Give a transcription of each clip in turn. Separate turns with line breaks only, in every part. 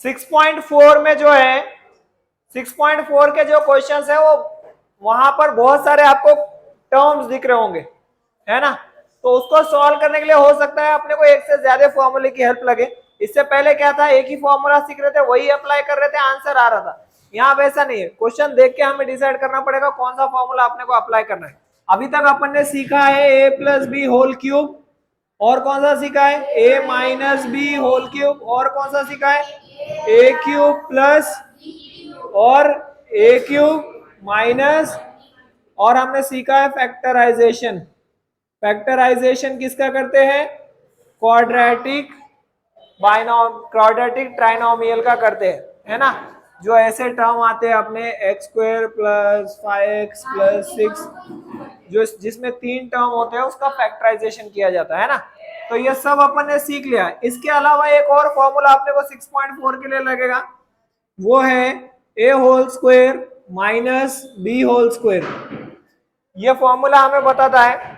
6.4 में जो है 6.4 के जो क्वेश्चंस है वो वहां पर बहुत सारे आपको टर्म्स दिख रहे होंगे, है ना। तो उसको सॉल्व करने के लिए हो सकता है अपने को एक से ज्यादा फॉर्मूले की हेल्प लगे। इससे पहले क्या था, एक ही फॉर्मूला सीख रहे थे, वही अप्लाई कर रहे थे, आंसर आ रहा था। यहाँ वैसा नहीं है, क्वेश्चन देख के हमें डिसाइड करना पड़ेगा कौन सा फॉर्मूला अपने को अप्लाई करना है। अभी तक अपन ने सीखा है a plus b whole cube, और कौन सा सीखा है, a minus b whole cube, और कौन सा सीखा है, a क्यूब प्लस और a क्यूब माइनस, और हमने सीखा है फैक्टराइजेशन। फैक्टराइजेशन किसका करते हैं, क्वाड्रेटिक क्वाड्रेटिक ट्राइनोमियल का करते हैं, है ना। जो ऐसे टर्म आते हैं अपने x² प्लस 5x प्लस 6, जो जिसमें 3 टर्म होते हैं उसका फैक्टराइजेशन किया जाता है ना। तो ये सब अपन ने सीख लिया। इसके अलावा एक और फॉर्मूला अपने को 6.4 के लिए लगेगा, वो है a whole square minus b whole square. ये फॉर्मूला हमें बताता है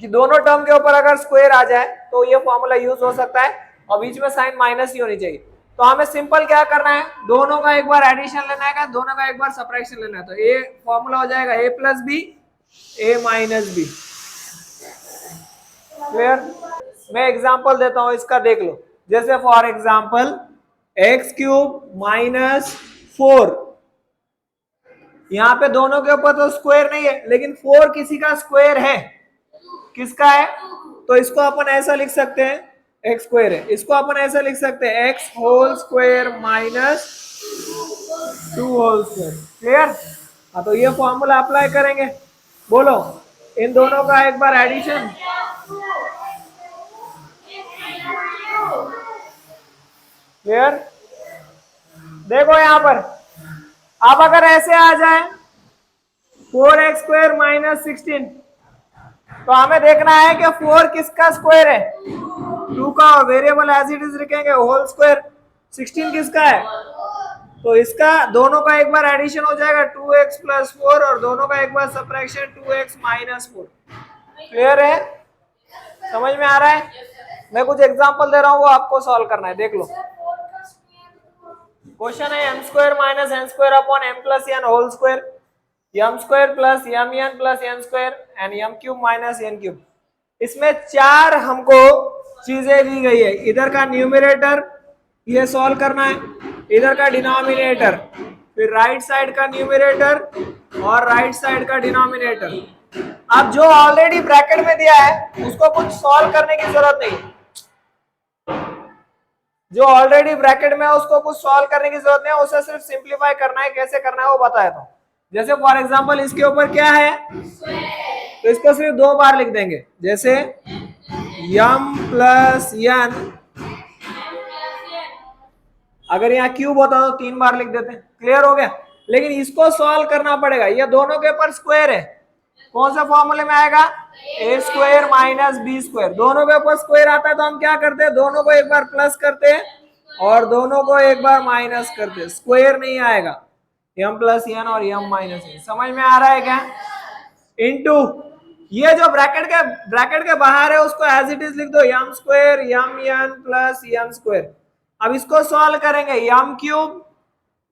कि दोनों टर्म के ऊपर अगर स्क्वायर आ जाए तो ये फॉर्मूला यूज हो सकता है, और बीच में साइन माइनस ही होनी चाहिए। तो हमें सिंपल क्या करना है, दोनों का एक बार एडिशन लेना है, दोनों का एक बार सब्ट्रैक्शन लेना है। तो ये फॉर्मूला हो जाएगा a plus b a minus b. Clear. मैं एग्जांपल देता हूं इसका, देख लो। जैसे for example x cube minus 4, यहाँ पे दोनों के ऊपर तो स्क्वायर नहीं है, लेकिन 4 किसी का स्क्वायर है, किसका है, तो इसको अपन ऐसा लिख सकते हैं, एक्स स्क्वायर है, इसको अपन ऐसा लिख सकते हैं x whole square minus 2 whole square. Clear. हाँ, तो ये फॉर्मूला अप्लाई करेंगे। बोलो, इन दोनों का एक बार एडिशन, क्लियर। देखो यहां पर अब अगर ऐसे आ जाए 4x स्क्वायर माइनस 16, तो हमें देखना है कि 4 किसका स्क्वायर है, 2 का, और वेरिएबल एज इट इज लिखेंगे होल स्क्वायर। 16 किसका है, तो इसका दोनों का एक बार एडिशन हो जाएगा 2x प्लस 4, और दोनों का एक बार सब्ट्रैक्शन 2x माइनस 4। क्लियर है, समझ में आ रहा है। मैं कुछ एग्जांपल दे रहा हूं, वो आपको सॉल्व करना है, देख लो। क्वेश्चन है m square minus n square upon m plus n whole square, m square plus mn plus n square and m cube minus n cube. इसमें 4 हमको चीजें दी गई है। इधर का न्यूमरेटर ये सॉल्व करना है, इधर का डिनोमिनेटर, फिर राइट साइड का न्यूमरेटर और राइट साइड का डिनोमिनेटर। अब जो ऑलरेडी ब्रैकेट में दिया है उसको कुछ सॉल्व करने की जरूरत नहीं, जो ऑलरेडी ब्रैकेट में है उसको कुछ सॉल्व करने की जरूरत नहीं है, उसे सिर्फ सिंप्लीफाई करना है। कैसे करना है वो बताया था। जैसे फॉर एग्जांपल इसके ऊपर क्या है, तो इसको सिर्फ 2 बार लिख देंगे, जैसे m प्लस n, अगर यहाँ क्यूब होता तो 3 बार लिख देते। क्लियर हो गया। लेकिन इसको सॉल्व करना पड़ेगा, ये दोनों के ऊपर स्क्वायर है, कौन सा फॉर्मूले में आएगा, a square minus b square. दोनों के ऊपर स्क्वायर आता है तो हम क्या करते हैं, दोनों को एक बार प्लस करते हैं और दोनों को एक बार माइनस करते हैं, स्क्वायर नहीं आएगा, m प्लस n और m माइनस n। समझ में आ रहा है क्या, इनटू ये जो ब्रैकेट के बाहर है उसको एज इट इज लिख दो, m square m n plus m square. अब इसको सॉल्व करेंगे, m cube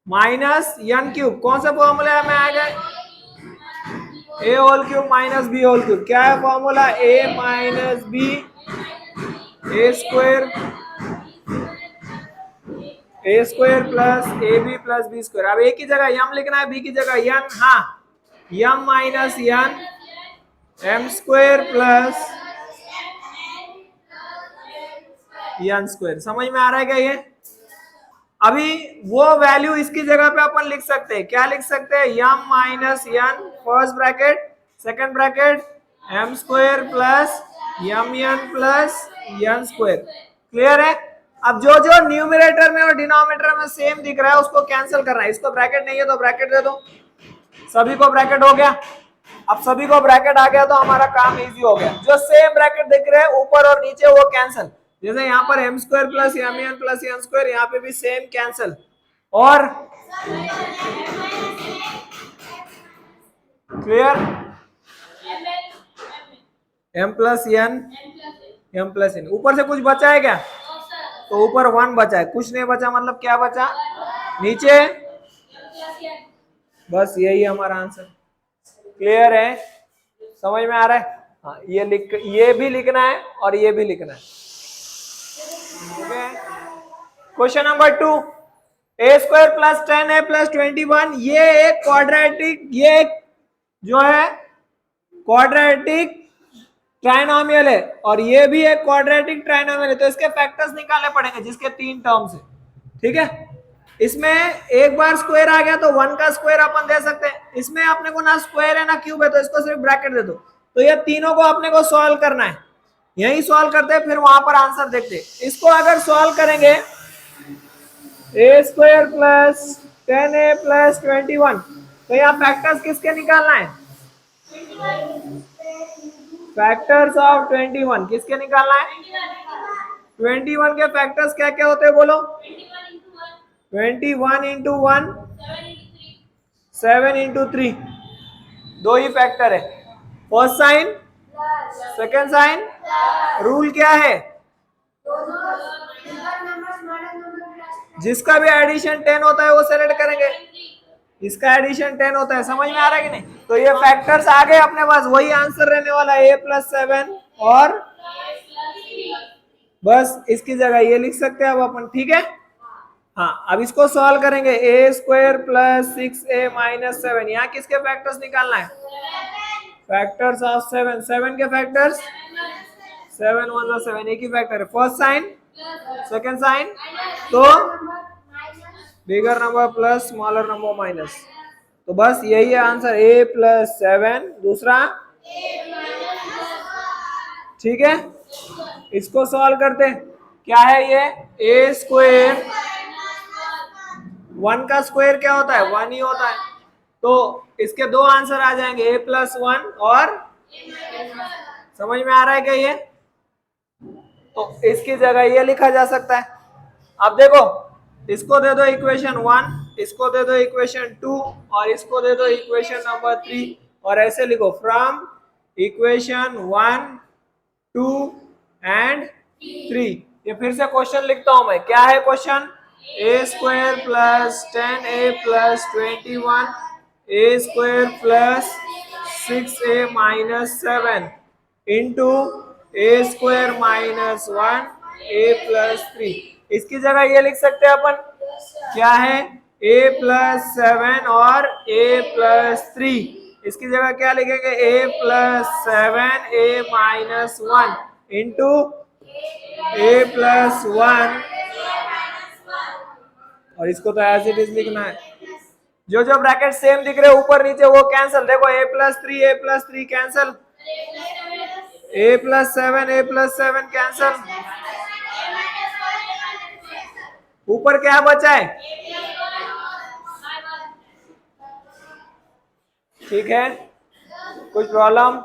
minus n cube, कौन सा फॉर्मूला में आएगा, a whole cube minus b whole cube. क्या है formula, a minus b a square plus ab plus b square. अब एक की जगह m लिखना है, b की जगह n, हाँ m minus n m square plus n square. समझ में आ रहा है क्या ये। अभी वो वैल्यू इसकी जगह पे अपन लिख सकते हैं, क्या लिख सकते हैं, m minus n first bracket, second bracket m square plus mn plus n square. Clear है। अब जो जो न्यूमरेटर में और डिनोमिनेटर में सेम दिख रहा है उसको कैंसिल करना है। इसको ब्रैकेट नहीं है तो ब्रैकेट दे दो, सभी को ब्रैकेट हो गया। अब सभी को ब्रैकेट आ गया तो हमारा काम इजी हो गया। जो सेम ब्रैकेट दिख रहे हैं ऊपर और नीचे वो कैंसिल, जैसे यहाँ पर m square plus mn plus n square, यहाँ पे भी सेम कैंसिल, और क्लियर, m प्लस n ऊपर से कुछ बचा है क्या, तो ऊपर 1 बचा है, कुछ नहीं बचा, मतलब क्या बचा नीचे, बस यही हमारा आंसर। क्लियर है, समझ में आ रहा है? हाँ, ये भी लिखना है और ये भी लिखना है। क्वेश्चन नंबर 2, ए स्क्वायर प्लस 10a प्लस 21, ये एक क्वाड्रेटिक, ये जो है क्वाड्रेटिक ट्राइनोमियल है और ये भी एक क्वाड्रेटिक ट्राइनोमियल है, तो इसके फैक्टर्स निकालने पड़ेंगे जिसके 3 टर्म्स है। ठीक है, इसमें एक बार स्क्वायर आ गया तो 1 का स्क्वायर अपन दे सकते हैं, इसमें अपने को ना स्क्वायर है ना क्यूब है, तो इसको सिर्फ ब्रैकेट दे दो। तो ये तीनों को अपने को सॉल्व करना है, यही सॉल्व करते हैं, फिर वहां पर आंसर देखते हैं। इसको अगर सॉल्व करेंगे, ए स्क्वायर प्लस 10a प्लस 21, तो यहाँ फैक्टर्स किसके निकालना है? फैक्टर्स ऑफ 21 किसके निकालना है? 21 के फैक्टर्स क्या क्या होते हैं बोलो? 21 इंटू 1, 7 इंटू 3, दो ही फैक्टर है। First sign, second sign, rule क्या है? जिसका भी एडिशन 10 होता है वो सेलेक्ट करेंगे, इसका एडिशन 10 होता है। समझ में आ रहा है कि नहीं? तो ये फैक्टर्स आ गए अपने पास, वही आंसर रहने वाला है, a प्लस 7 और बस इसकी जगह ये लिख सकते हैं अब अपन। ठीक है, हाँ, अब इसको सॉल्व करेंगे। ए स्क्वायर प्लस 6a माइनस 7, यहाँ किसके फैक्टर्स निकालना है? फैक्टर्स ऑफ 7, 7 के फैक्टर्स 7 1 7, एक ही फैक्टर है। फर्स्ट साइन, सेकेंड साइन, तो बिगर number plus smaller number minus, तो बस यही है आंसर, a प्लस 7, दूसरा। ठीक है, इसको सॉल्व करते हैं। क्या है ये? ए स्क्वायर, 1 का स्क्वायर क्या होता है? 1 ही होता है, तो इसके दो आंसर आ जाएंगे, a प्लस 1 और, समझ में आ रहा है क्या ये? तो इसकी जगह ये लिखा जा सकता है। अब देखो, इसको दे दो इक्वेशन 1, इसको दे दो इक्वेशन 2 और इसको दे दो इक्वेशन नंबर 3, और ऐसे लिखो फ्रॉम इक्वेशन 1 2 एंड 3। ये फिर से क्वेश्चन लिखता हूं मैं। क्या है question? A square plus 10a plus 21, A square plus 6a minus 7 into A square minus 1 a plus 3। इसकी जगह ये लिख सकते हैं अपन, क्या है? a प्लस 7 और a प्लस 3। इसकी जगह क्या लिखेंगे? a plus 7 a minus 1 into a plus 1, और इसको तो एज इट इज लिखना है। जो जो ब्रैकेट सेम दिख रहे ऊपर नीचे वो कैंसल। देखो a plus 3 cancel, a plus 7 cancel, ऊपर क्या बचा है? ठीक है, कुछ प्रॉब्लम?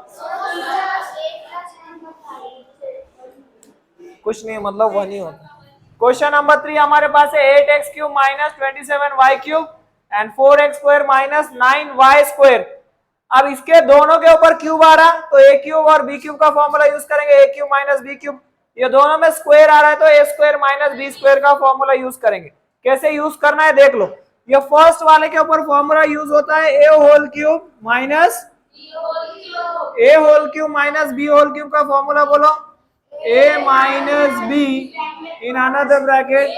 कुछ नहीं, मतलब 1 ही होता। क्वेश्चन नंबर 3 हमारे पास है 8x cube minus 27y cube and 4x square minus 9y square. अब इसके दोनों के ऊपर क्यूब आ रहा, तो a क्यूब और b क्यूब का फॉर्मूला यूज करेंगे, a cube minus b cube. ये दोनों में स्क्वायर आ रहा है तो a square minus b square का फॉर्मूला यूज करेंगे। कैसे यूज करना है देख लो। ये फर्स्ट वाले के ऊपर फॉर्मूला यूज होता है a whole cube minus a whole cube minus b whole cube का फॉर्मूला बोलो, a minus b in another bracket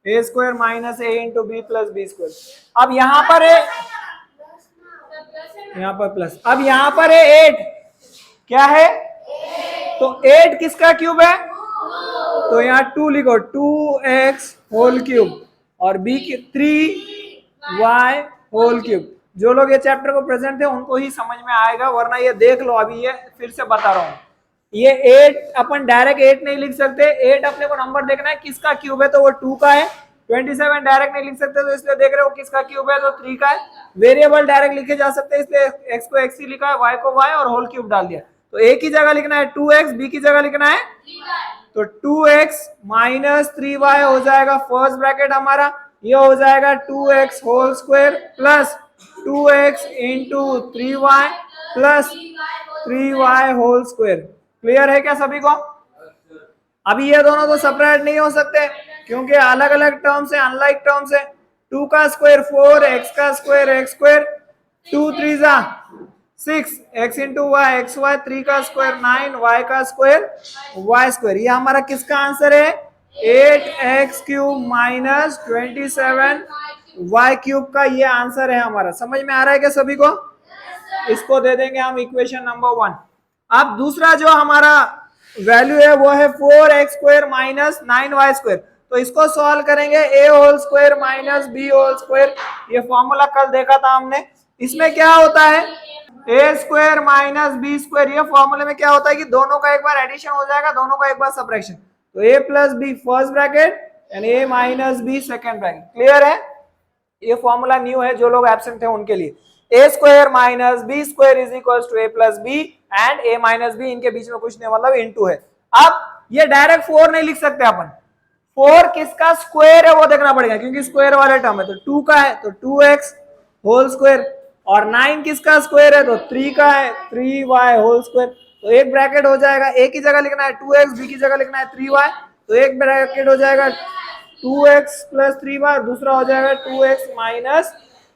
a square minus a into b plus b square. अब यहाँ पर है, यहाँ पर प्लस, अब यहाँ पर है 8, क्या है? तो 8 किसका क्यूब है? तो यहाँ 2 लिखो, 2x होल क्यूब और b 3y होल क्यूब। जो लोग ये चैप्टर को प्रेजेंट है उनको ही समझ में आएगा, वरना ये देख लो, अभी ये फिर से बता रहा हूँ। ये 8 अपन डायरेक्ट 8 नहीं लिख सकते, 8 अपने को नंबर देखना है किसका क्यूब है, तो वो 2 का है। 27 डायरेक्ट नहीं लिख सकते, तो इसलिए देख रहे हो किसका क्यूब है, तो 3 का है। वेरिएबल डायरेक्ट लिखे जा सकते हैं, इसलिए x को x ही लिखा है, y को y और होल क्यूब डाल दिया। तो a की जगह लिखना है 2x, b की जगह लिखना है 3y। तो 2x माइनस 3y हो जाएगा फर्स्ट ब्रैकेट हमारा, ये हो जाएगा 2x whole square plus 2x into 3y plus 3y whole square. Clear है क्या सभी को? अभी ये दोनों तो सेपरेट नहीं हो सकते क्योंकि अलग अलग टर्म्स है, अनलाइक टर्म्स है। 2 का स्क्वायर 4, x का स्क्वायर x स्क्वायर, 2 3 जा 6, x into y x y, 3 का स्क्वायर 9, y का स्क्वायर y स्क्वायर। ये हमारा किसका आंसर है? 8x cube minus 27 y cube का ये आंसर है हमारा। समझ में आ रहा है क्या सभी को? इसको दे देंगे हम इक्वेशन नंबर 1। अब दूसरा जो हमारा वैल्यू है वो है 4x square minus 9y square. तो इसको सॉल्व करेंगे a whole square minus b whole square. ये फॉर्मूला कल देखा था हमने। इसमें क्या होता है? a square minus b square. ये फॉर्मूले में क्या होता है कि दोनों का एक बार एडिशन हो जाएगा, दोनों का एक बार सबट्रैक्शन। तो a plus b first bracket and a minus b second bracket. Clear है? ये फॉर्मूला न्यू है, जो लोग एब्सेंट थे उनके लिए। a square minus b square is equal to a plus b and a minus b, इनके बीच में कुछ नहीं, मतलब इनटू है। अब ये डायरेक्ट 4 नहीं लिख सकते अपन। 4 किसका स्क्वायर है वो देखना पड़ेगा क्योंकि स्क्वायर वाले टर्म है। तो 2 का है तो 2x होल स्क्वायर, और 9 किसका स्क्वायर है? तो 3 का है, 3y होल स्क्वायर। तो एक ब्रैकेट हो जाएगा, एक ही जगह लिखना है 2x, b की जगह लिखना है 3y। तो एक ब्रैकेट हो जाएगा 2x प्लस 3y, दूसरा हो जाएगा 2x माइनस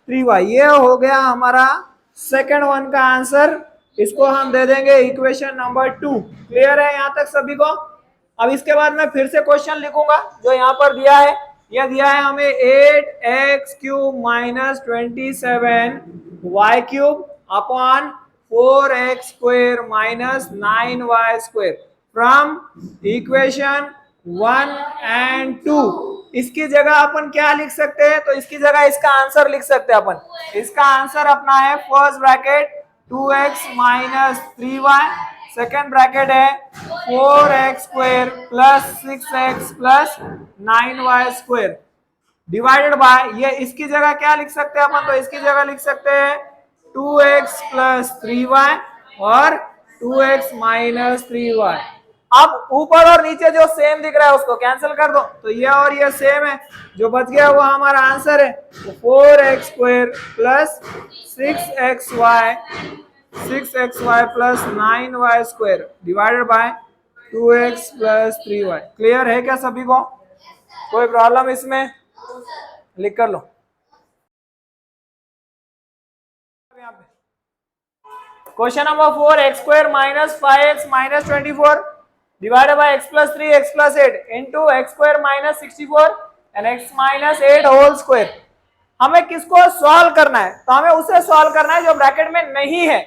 3y। ये हो गया हमारा सेकेंड वन का आंसर। इसको हम दे देंगे इक्वेशन नंबर 2। क्लियर है यहाँ तक सभी को? अब इसके बाद मैं फिर से क्वेश्चन लिखूंगा जो यहाँ पर दिया है। यह दिया है हमें 8x cube minus 27 y cube upon 4x square minus 9y square from equation 1 and 2। इसकी जगह अपन क्या लिख सकते हैं? तो इसकी जगह इसका आंसर लिख सकते हैं अपन। इसका आंसर अपना है first bracket 2x minus 3y, second bracket है 4x square plus 6x plus 9y square divided bye, ये इसकी जगह क्या लिख सकते हैं अपन? तो इसकी जगह लिख सकते हैं 2x प्लस 3y और 2x माइनस 3y। अब ऊपर और नीचे जो सेम दिख रहा है उसको कैंसिल कर दो, तो ये और ये सेम है, जो बच गया वो हमारा आंसर है। तो 4x स्क्वायर प्लस 6xy प्लस 9y square divided by 2x plus 3y। Clear है क्या सभी को? कोई प्रॉब्लम इसमें? लिख कर लो। Question number 4, x square minus 5x minus 24 divided by x plus 3 x plus 8 into x square minus 64 and x minus 8 whole square. हमें किसको सॉल्व करना है? तो हमें उसे सॉल्व करना है जो ब्रैकेट में नहीं है।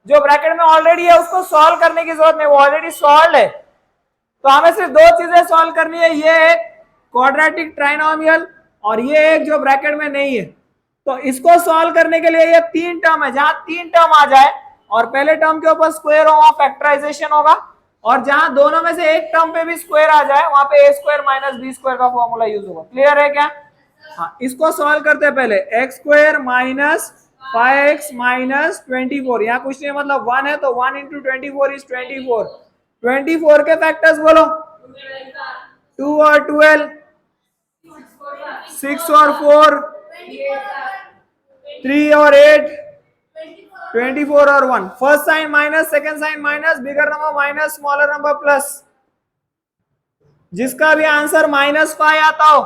जो ब्रैकेट में ऑलरेडी है उसको सॉल्व करने की जरूरत नहीं, वो ऑलरेडी सॉल्व है। तो हमें सिर्फ दो चीजें सॉल्व करनी है, ये एक क्वाड्रेटिक ट्राइनोमियल और ये एक जो ब्रैकेट में नहीं है। तो इसको सॉल्व करने के लिए ये 3 टर्म है, जहां 3 टर्म आ जाए और पहले टर्म के ऊपर स्क्वायर होगा फैक्टराइजेशन होगा, और जहां दोनों में से एक टर्म पे भी स्क्वायर आ जाए वहां पे a square minus b square का फॉर्मूला यूज होगा। क्लियर है क्या? हाँ, इसको सॉल्व करते हैं पहले। x square minus 5x minus 24, यहाँ कुछ नहीं मतलब 1 है तो 1 इंटू 24 इज 24। 24 के फैक्टर्स बोलो। 2 और 12, 6 और 4, 3 और 8, 24 और 1। First sign minus, second sign minus, bigger number minus, smaller number plus. जिसका भी आंसर -5 आता हो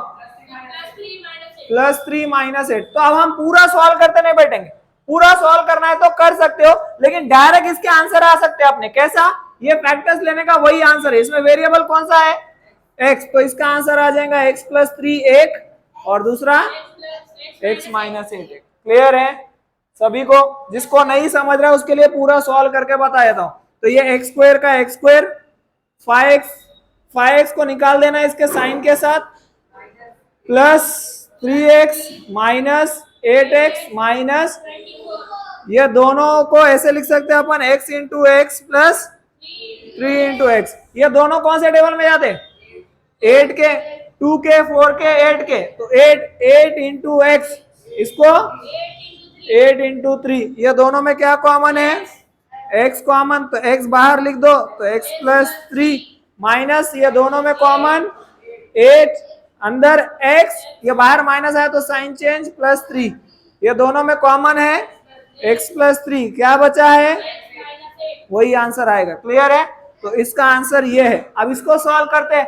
+3 -8। तो अब हम पूरा सॉल्व करते नहीं बैठेंगे, पूरा सॉल्व करना है तो कर सकते हो, लेकिन डायरेक्ट इसके आंसर आ सकते हैं अपने। कैसा? ये फैक्टर्स लेने का वही आंसर है। इसमें वेरिएबल कौन सा है? x, तो इसका आंसर आ जाएगा x प्लस 3 1 और दूसरा x माइनस 8। क्लियर है सभी को? जिसको नहीं समझ रहा है उसके लिए पूरा सॉल्व करके बता देता हूं। तो ये x स्क्वायर का x स्क्वायर, 5x को निकाल देना इसके साइन के साथ, plus 3x minus 8x minus, ये दोनों को ऐसे लिख सकते हैं अपन x into x plus 3 into x. ये दोनों कौन से टेबल में जाते? 8 के, 2 के, 4 के, 8 के। तो 8 इंटू एक्स, इसको 8 इंटू 3। ये दोनों में क्या कॉमन है? x कॉमन, तो x बाहर लिख दो, तो x प्लस 3 माइनस, ये दोनों में कॉमन 8, अंदर x, ये बाहर माइनस है तो साइन चेंज, प्लस 3, ये दोनों में कॉमन है x प्लस 3। क्या बचा है? वही आंसर आएगा। क्लियर है? तो इसका आंसर ये है। अब इसको सॉल्व करते हैं,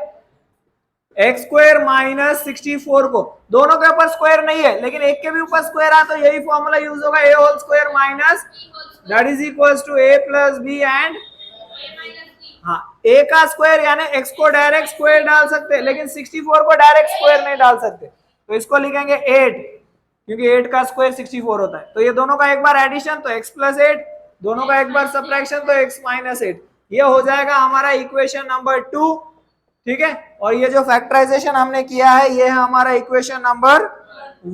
एक्स स्क्वायर माइनस 64 को, दोनों के ऊपर स्क्वायर नहीं है लेकिन एक के भी ऊपर स्क्वायर है, तो यही फॉर्मूला यूज होगा, A whole square minus that is equals to A plus B and, हाँ, ए का स्क्वायर यानी एक्स को डायरेक्ट स्क्वायर डाल सकते हैं लेकिन 64 को डायरेक्ट स्क्वायर नहीं डाल सकते, तो इसको लिखेंगे 8, क्योंकि 8 का स्क्वायर 64 होता है। तो ये दोनों का एक बार एडिशन तो x प्लस 8, दोनों का एक बार सब्ट्रैक्शन तो x माइनस 8, ये हो जाएगा हमारा इक्वेशन नंबर 2, ठीक है। और ये जो फैक्टराइजेशन हमने किया है ये है हमारा इक्वेशन नंबर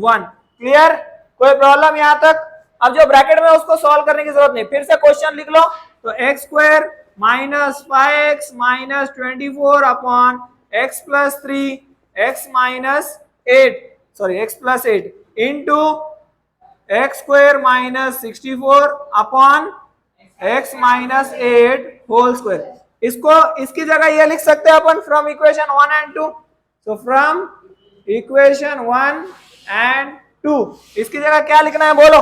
1। क्लियर, कोई प्रॉब्लम यहाँ तक? अब जो ब्रैकेट में उसको सॉल्व करने की जरूरत नहीं, फिर से क्वेश्चन लिख लो, तो X square minus 5x minus 24 upon X plus 3 X minus 8 sorry X plus 8 into X square minus 64 upon X minus 8 whole square. इसको इसकी जगह ये लिख सकते हैं अपन from equation 1 and 2, so from equation 1 and 2 इसकी जगह क्या लिखना है बोलो?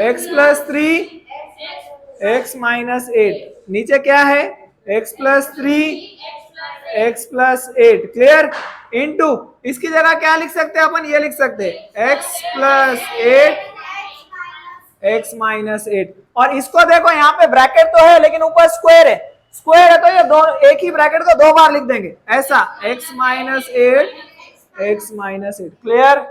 x प्लस 3 x माइनस 8, नीचे क्या है x plus 3 x plus 8, clear, into इसकी जगह क्या लिख सकते हैं अपन? ये लिख सकते हैं x प्लस 8 x माइनस 8। और इसको देखो यहाँ पे ब्रैकेट तो है लेकिन ऊपर स्क्वायर है, स्क्वायर है तो ये दो एक ही ब्रैकेट को दो बार लिख देंगे ऐसा, x minus 8 x minus 8, clear.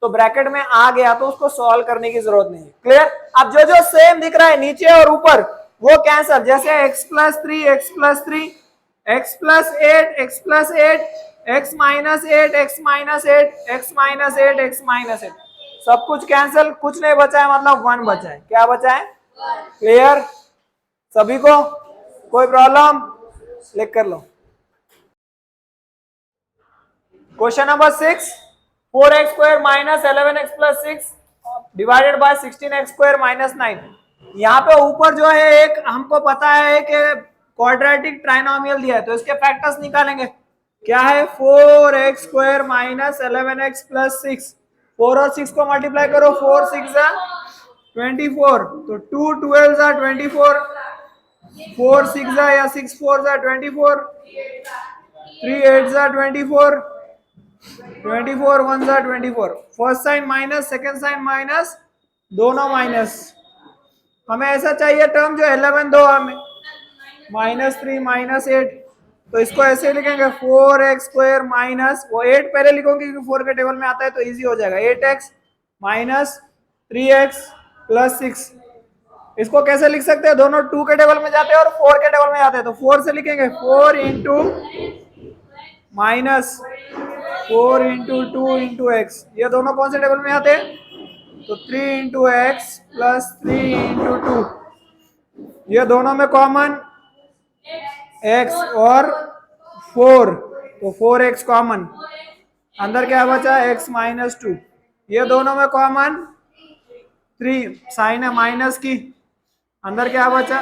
तो ब्रैकेट में आ गया तो उसको सॉल्व करने की जरूरत नहीं है, क्लियर। अब जो जो सेम दिख रहा है नीचे और ऊपर वो कैंसल, जैसे x plus 3 x plus 3 x plus 8 x plus 8 x minus 8 x minus 8 x minus 8 x minus 8, सब कुछ कैंसल, कुछ नहीं बचा है, मतलब 1 बचा है। क्या बचा है? क्लियर सभी को? कोई प्रॉब्लम? लिख कर लो। Question number 6, 4x square minus 11x plus 6 divided by 16x square minus 9। यहाँ पे ऊपर जो है एक हमको पता है कि क्वाड्रेटिक ट्राइनोमियल दिया है, तो इसके फैक्टर्स निकालेंगे। क्या है? 4x square minus 11x plus 6, 4 और 6 को मल्टीप्लाई करो, 4 6 24, तो 2 12 24, 4 6 या 6 4 24, 3 8 24, 24 1 24, first sign minus second sign minus, दोनों माइनस। हमें ऐसा चाहिए टर्म जो 11 दो हमें, माइनस 3 माइनस 8, तो इसको ऐसे लिखेंगे 4x स्क्वायर माइनस, वो 8 पहले लिखोगे क्योंकि 4 के टेबल में आता है तो इजी हो जाएगा, 8x माइनस 3x प्लस 6। इसको कैसे लिख सकते हैं? दोनों 2 के टेबल में जाते हैं और 4 के टेबल में जाते हैं, तो 4 से लिखेंगे 4 into minus 4 into 2 into x, ये दोनों कौन से टेबल में आते हैं? तो 3 इंटू एक्स प्लस 3 इंटू 2, ये दोनों में कॉमन x और 4, तो 4x कॉमन, अंदर क्या बचा? x माइनस 2, ये दोनों में कॉमन 3, साइन है माइनस की, अंदर क्या बचा?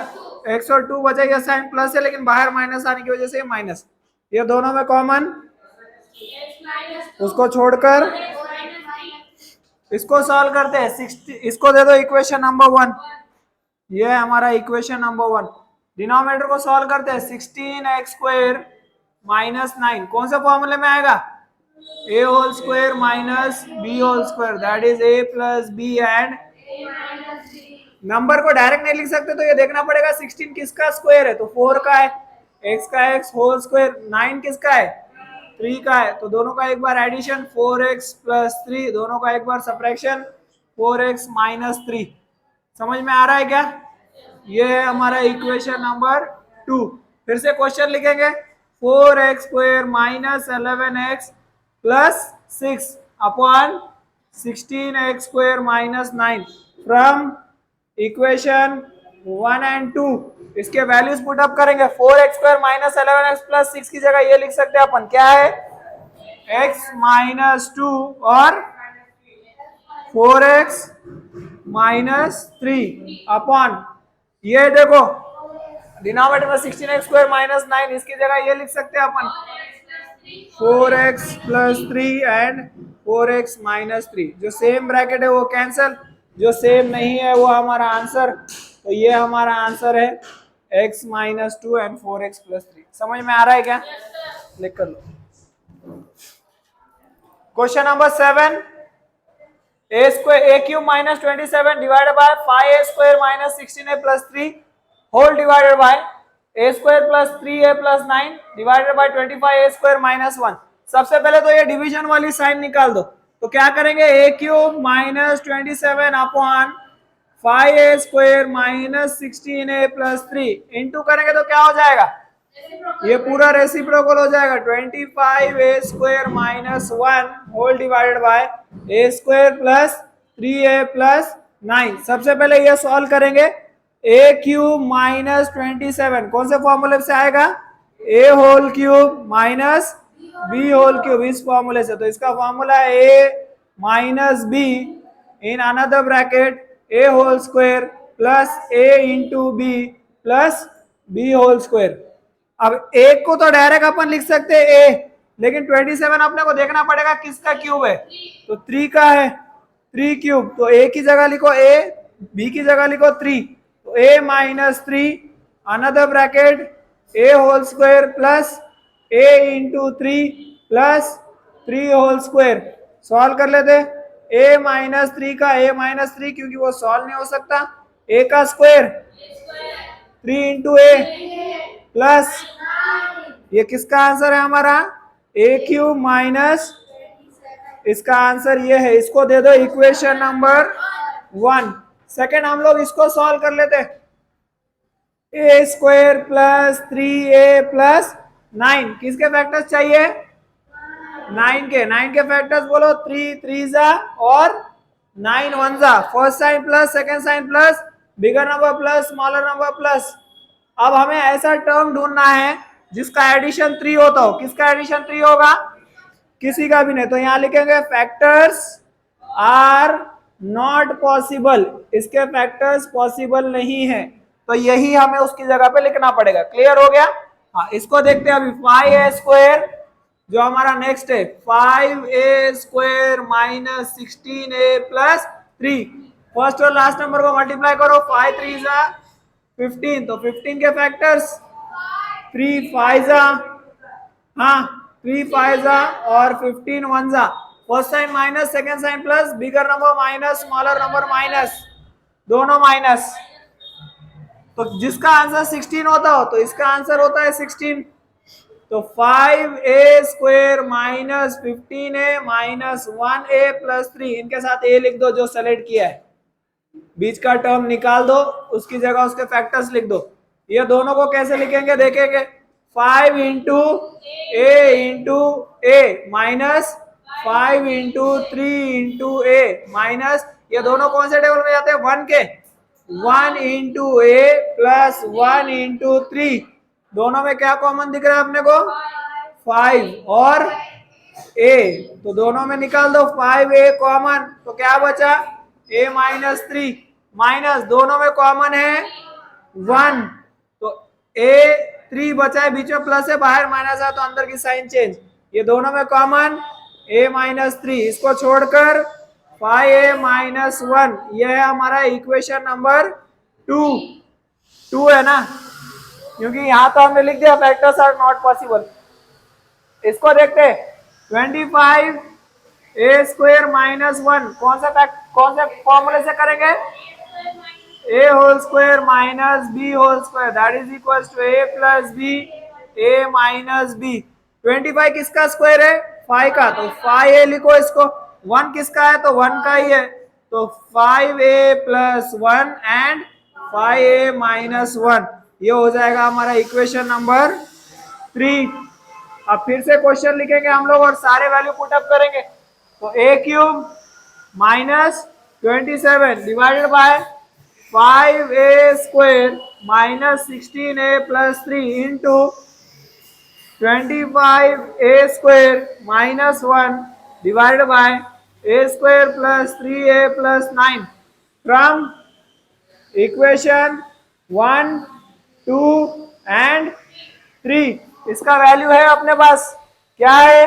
x और 2 बचा, ये साइन प्लस है लेकिन बाहर माइनस आने की वजह से माइनस, ये दोनों में कॉमन, उसको छोड़कर इसको सॉल्व करते हैं। 60, इसको दे दो इक्वेशन नंबर 1, ये है हमारा इक्वेशन नंबर 1। डिनोमिनेटर को सॉल्व करते हैं, 16x स्क्वायर माइनस 9 कौन से फॉर्मूले में आएगा? a whole square minus b whole square, that is a plus b and, number को डायरेक्ट नहीं लिख सकते तो ये देखना पड़ेगा 16 किसका स्क्वायर है, तो 4 का है, x का x होल स्क्वायर, 9 किसका है? 3 का है, तो दोनों का एक बार एडिशन 4x प्लस 3, दोनों का एक बार सब्ट्रैक्शन 4x माइनस 3। समझ में आ रहा है क्या? ये है हमारा इक्वेशन नंबर 2। फिर से क्वेश्चन लिखेंगे, 4x square minus 11x plus 6 upon 16x square minus 9 from equation 1 and 2। इसके वैल्यूज पुट अप करेंगे, 4x square minus 11x plus 6 की जगह ये लिख सकते हैं अपन, क्या है? x माइनस 2 और 4x माइनस 3 अपॉन, ये देखो डिनोमिनेटर में 16x स्क्वायर माइनस 9, इसकी जगह ये लिख सकते हैं अपन 4x plus 3 and 4x minus 3, जो सेम ब्रैकेट है वो कैंसल, जो सेम नहीं है वो हमारा आंसर, तो ये हमारा आंसर है x minus 2 and 4x plus 3। समझ में आ रहा है क्या? लिख कर लो। Question number 7, a square a cube minus 27 divided by 5a square minus 16a plus 3 whole divided by a square plus 3a plus 9 divided by 25a square minus 1। सबसे पहले तो ये डिवीजन वाली साइन निकाल दो। तो क्या करेंगे, a cube minus 27 upon 5a square minus 16a plus 3 into करेंगे तो क्या हो जाएगा, ये पूरा रेसिप्रोकल हो जाएगा 25a square minus 1 whole divided by a square plus 3a plus 9। सबसे पहले ये सॉल्व करेंगे, a क्यूब माइनस 27 कौन से फॉर्मूले से आएगा, a whole cube minus b whole cube, इस फॉर्मूले से। तो इसका फॉर्मूला है a minus b in another bracket a whole square plus a into b plus b whole square. अब एक को तो डायरेक्ट अपन लिख सकते हैं a, लेकिन 27 अपने को देखना पड़ेगा किसका क्यूब है, तो 3 का है, 3 क्यूब। तो a की जगह लिखो a, b की जगह लिखो 3, तो a minus 3 another bracket a whole square plus a into 3 plus 3 whole square. Solve कर लेते, a माइनस 3 का a माइनस 3 क्योंकि वो सॉल्व नहीं हो सकता, a का स्क्वायर 3 इंटू a प्लस ये किसका आंसर है हमारा, a क्यूब माइनस, इसका आंसर ये है। इसको दे दो इक्वेशन नंबर 1। सेकेंड हम लोग इसको सॉल्व कर लेते हैं, a square plus 3a plus 9 किसके फैक्टर्स चाहिए, 9 के फैक्टर्स बोलो, 3 3 जा और 9 1 जा। First sign plus second sign plus bigger number plus smaller number plus. अब हमें ऐसा टर्म ढूंढना है जिसका एडिशन 3 होता हो। किसका एडिशन 3 होगा, किसी का भी नहीं। तो यहां लिखेंगे फैक्टर्स आर नॉट पॉसिबल, इसके फैक्टर्स पॉसिबल नहीं है, तो यही हमें उसकी जगह पे लिखना पड़ेगा। क्लियर हो गया? हाँ, इसको देखते हैं अभी। 5a स्क्वायर जो हमारा नेक्स्ट है, 5a square minus 16a plus 3, first और लास्ट नंबर को मल्टीप्लाई करो, 5 3 जा 15, तो 15 के फैक्टर्स 3 5 जा, हाँ 3 5 जा और 15 1 जा। First sign minus second sign plus bigger number minus smaller number minus, दोनों माइनस। तो जिसका आंसर 16 होता हो तो इसका आंसर होता है 16। तो 5a square minus 15a minus 1a plus 3, इनके साथ a लिख दो जो सेलेक्ट किया है, बीच का टर्म निकाल दो, उसकी जगह उसके फैक्टर्स लिख दो। ये दोनों को कैसे लिखेंगे देखेंगे, 5 इंटू ए माइनस 5 इंटू 3 इंटू ए माइनस, ये दोनों कौन से टेबल में जाते हैं, 1 के, 1 इंटू ए प्लस 1 इंटू 3, दोनों में क्या कॉमन दिख रहा है अपने को, 5 और a, तो दोनों में निकाल दो 5a कॉमन, तो क्या बचा a माइनस 3 माइनस दोनों में कॉमन है 1, तो a 3 बचा है, बीच में प्लस है, बाहर माइनस है तो अंदर की साइन चेंज, ये दोनों में कॉमन a माइनस 3, इसको छोड़कर 5a माइनस 1, यह है हमारा इक्वेशन नंबर 2 है ना, क्योंकि यहां तो हमने लिख दिया फैक्टर्स आर नॉट पॉसिबल। इसको देखते हैं, 25a स्क्वायर माइनस 1 कौन से फॉर्मूले से करेंगे, a whole square minus b whole square that is equal to a plus b, a minus b। 25 किसका स्क्वायर है, 5 का, तो 5a लिखो इसको, 1 किसका है तो 1 का ही है, तो 5a plus 1 and 5a minus 1, ये हो जाएगा हमारा इक्वेशन नंबर 3। अब फिर से क्वेश्चन लिखेंगे हम लोग और सारे वैल्यू पुट अप करेंगे, तो a cube minus 27 divided by 5a square minus 16a plus 3 into 25a square minus 1 divided by a square plus 3a plus 9 from equation 1 2 and 3। इसका वैल्यू है अपने पास, क्या है,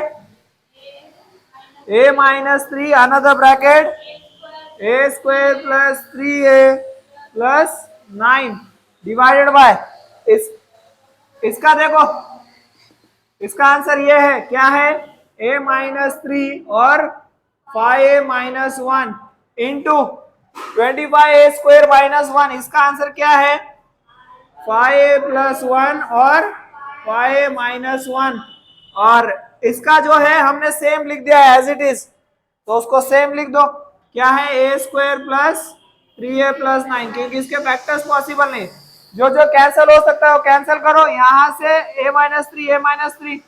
a minus 3 another bracket a square plus 3a plus 9 divided by इस इसका देखो, इसका answer ये है, क्या है, a माइनस 3 और 5a minus 1 into 25a square minus 1। इसका आंसर क्या है, 5a प्लस 1 और 5a माइनस 1। और इसका जो है हमने सेम लिख दिया एज इट इज, तो उसको सेम लिख दो, क्या है, ए स्क्वायर प्लस 3a प्लस 9, क्योंकि इसके फैक्टर्स पॉसिबल नहीं, जो जो कैंसिल हो सकता है वो कैंसिल करो। यहां से a minus 3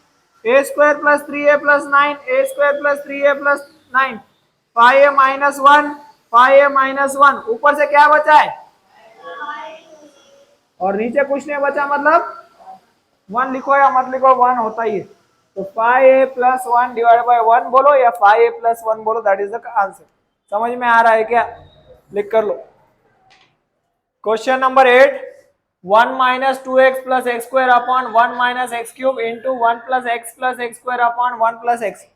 A square plus 3a plus 9, A square plus 3a plus 9, 5a minus 1, 5a minus 1, ऊपर से क्या बचा है, और नीचे कुछ नहीं बचा, मतलब 1 लिखो या मत लिखो, 1 होता ही है। तो 5a प्लस 1 डिवाइड बाय 1 बोलो या 5a प्लस 1 बोलो, दैट इज द आंसर। समझ में आ रहा है क्या, लिख कर लो। Question number 8, 1 minus 2x plus X square upon 1 minus X cube into 1 plus X square upon 1 plus X.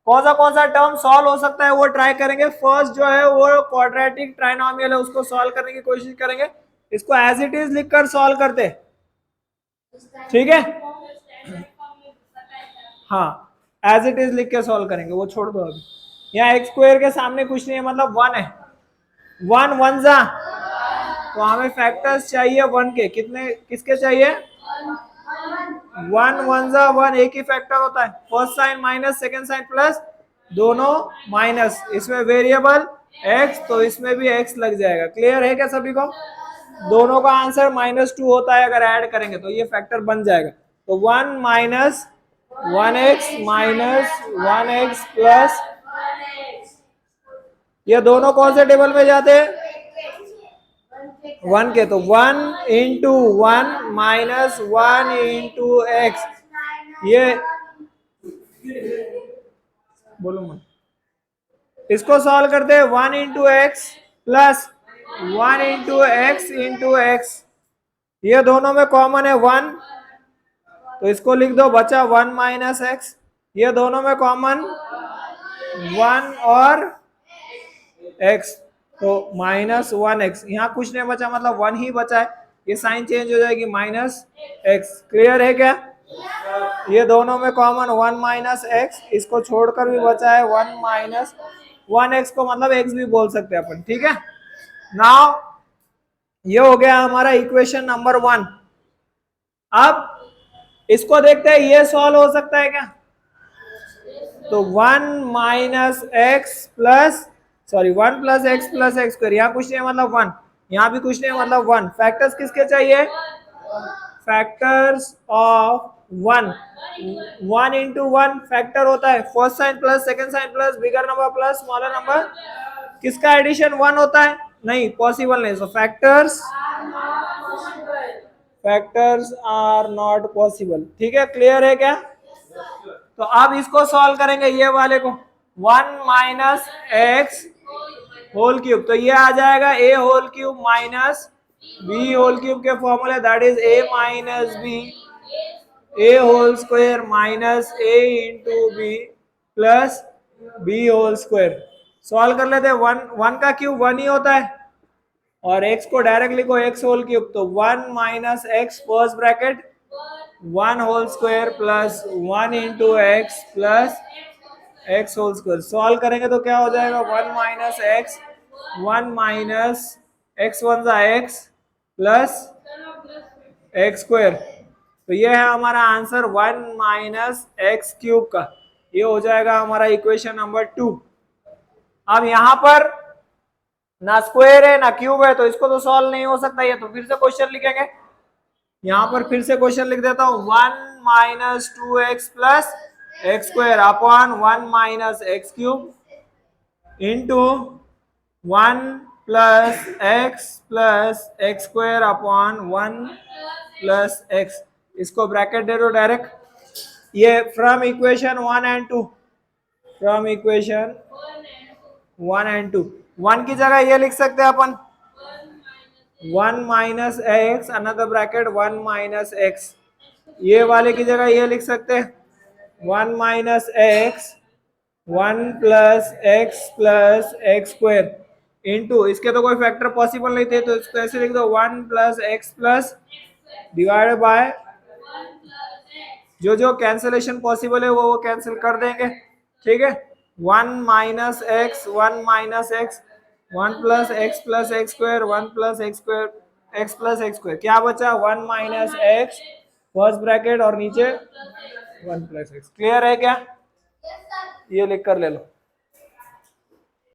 कौन सा टर्म सॉल्व हो सकता है वो ट्राई करेंगे। फर्स्ट जो है वो क्वाड्रेटिक ट्राइनोमियल है, उसको सॉल्व करने की कोशिश करेंगे। इसको एज इट इज लिखकर सॉल्व करते, ठीक है, हाँ, एज इट इज लिख के सॉल्व करेंगे, वो छोड़ दो अभी। यहाँ एक्स स्क्वायर के सामने कुछ नहीं है, मतलब 1 है, 1 1 जा, तो हमें फैक्टर्स चाहिए 1 के, कितने, किसके चाहिए, 1 1 जा 1, एक ही फैक्टर होता है, first sign minus second sign plus, दोनों माइनस, इसमें वेरिएबल x, तो इसमें भी x लग जाएगा। क्लियर है क्या सभी को, दोनों का आंसर -2 होता है, अगर ऐड करेंगे तो ये फैक्टर बन जाएगा। तो 1 minus 1x minus 1x plus, ये दोनों कौन से टेबल में जाते हैं, 1 के, तो 1 इंटू 1 माइनस 1 इंटू एक्स, ये बोलो मत, इसको सॉल्व करते हैं, 1 into x plus 1 into x into x, ये दोनों में कॉमन है 1, तो इसको लिख दो, बचा 1 माइनस एक्स, ये दोनों में कॉमन 1 और x, तो माइनस 1x, यहाँ कुछ नहीं बचा, मतलब 1 ही बचा है, ये साइन चेंज हो जाएगी -x। क्लियर है क्या, ये दोनों में कॉमन 1 माइनस एक्स, इसको छोड़कर भी बचा है 1 माइनस 1x, को मतलब x भी बोल सकते हैं अपन, ठीक है। नाउ ये हो गया हमारा इक्वेशन नंबर 1। अब इसको देखते हैं, ये सॉल्व हो सकता है क्या, तो 1 minus x plus, sorry 1 plus X square, यहाँ कुछ नहीं है मतलब 1, यहाँ भी कुछ नहीं है मतलब 1, फैक्टर्स किसके चाहिए, फैक्टर्स ऑफ 1, 1 इंटू 1 फैक्टर होता है, first sign plus second sign plus bigger number plus smaller number, किसका एडिशन 1 होता है, नहीं, पॉसिबल नहीं, so factors are not possible, ठीक है। क्लियर है क्या, तो अब इसको सॉल्व करेंगे, ये वाले को, 1 माइनस एक्स होल क्यूब, तो ये आ जाएगा a whole cube minus b whole cube के फॉर्मूले, that is a minus b, a whole square minus a into b plus b whole square. Solve कर लेते हैं, 1 का क्यूब 1 ही होता है, और x को डायरेक्ट लिखो x होल क्यूब, तो 1 minus x first bracket 1 whole square plus 1 into x plus x whole square. Solve करेंगे तो क्या हो जाएगा, 1 माइनस एक्स, 1 माइनस एक्स 1 जा एक्स प्लस एक्स स्क्वायर, तो ये है हमारा आंसर 1 माइनस एक्स क्यूब का, ये हो जाएगा हमारा इक्वेशन नंबर 2। अब यहाँ पर ना स्क्वायर है ना क्यूब है, तो इसको तो सॉल्व नहीं हो सकता, ये तो फिर से क्वेश्चन लिखेंगे, यहाँ पर फिर से क्वेश्चन लिख देता हूँ, 1 minus 2x plus X square upon 1 minus X cube into 1 plus X square upon 1 plus x, इसको ब्रैकेट दे दो डायरेक्ट, ये from equation 1 and 2, from equation 1 and 2, 1 की जगह ये लिख सकते हैं अपन 1 minus x another bracket 1 minus x, ये वाले की जगह ये लिख सकते हैं 1 minus x 1 plus X square into, इसके तो कोई फैक्टर पॉसिबल नहीं थे, तो इसको ऐसे लिख दो 1 प्लस एक्स डिवाइडेड बाय जो कैंसिलेशन पॉसिबल है वो कैंसिल कर देंगे, ठीक है। 1 minus x, 1 minus x, 1 plus X square, 1 plus X square, x plus X square, क्या बचा 1 माइनस एक्स फर्स्ट ब्रैकेट और नीचे 1 प्लस एक्स। क्लियर है क्या? ये लिख कर ले लो।